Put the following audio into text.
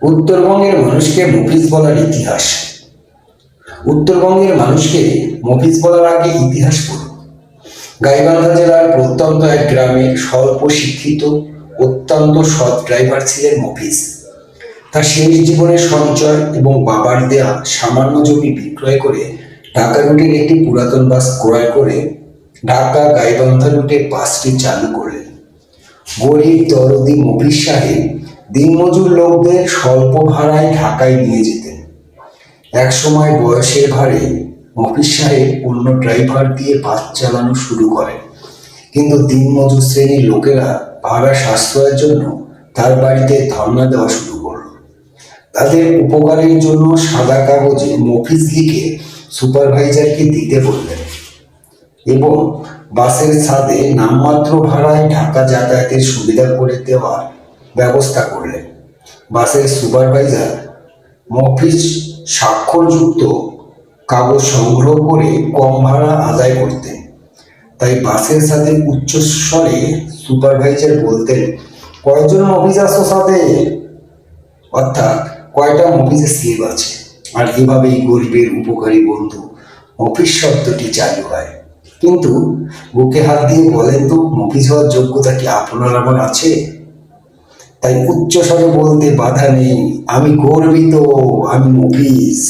উত্তরবঙ্গের মানুষকে মফিজ বলার ইতিহাস। উত্তরবঙ্গের মানুষকে মফিজ বলার আগে ইতিহাস পড়ুন। গাইবান্ধা জেলার প্রত্যন্ত এক গ্রামের স্বল্প শিক্ষিত অত্যন্ত সৎ ড্রাইভার ছিলেন মফিজ। তার শেষ জীবনের সঞ্চয় এবং বাবার দেয়া সামান্য জমি বিক্রয় করে ঢাকা রুটের একটি পুরাতন বাস ক্রয় করে ঢাকা গাইবান্ধা রুটে বাসটি চালু করলেন। গরিব দরদি মফিজ সাহেব দিনমজুর লোকদের স্বল্প ভাড়ায় ঢাকায় নিয়ে যেতেন। এক সময় বয়সের ভারে মফিজ সাহেব অন্য ড্রাইভার দিয়ে বাস চালানো শুরু করেন, কিন্তু দিনমজুর শ্রেণীর লোকেরা ভাড়া সাশ্রয়ের জন্য তার বাড়িতে ধর্ণা দেওয়া শুরু করল। তাদের উপকারের জন্য সাদা কাগজে মফিজ লিখে সুপারভাইজারকে দিতে বললেন এবং বাসের ছাদে নামমাত্র ভাড়ায় ঢাকা যাতায়াতের সুবিধা করে দেওয়ার ব্যবস্থা করলেন। বাসের সুপারভাইজার মফিজ স্বাক্ষরযুক্ত কাগজ সংগ্রহ করে কম ভাড়া আদায় করতেন। তাই বাসের সাথে উচ্চস্বরে সুপারভাইজার বলতেন, কয়জন মফিজ আছো সাথে, অর্থাৎ কয়টা মফিজের স্লিপ আছে। আর এভাবেই গরিবের উপকারী বন্ধু মফিজ শব্দটি চালু হয়। কিন্তু বুকে হাত দিয়ে বলেন তো, মফিজ হওয়ার যোগ্যতা কি আপনার আমার আছে? তাই উচ্চস্বরে বলতে বাধা নেই, আমি গর্বিত, আমি মফিজ।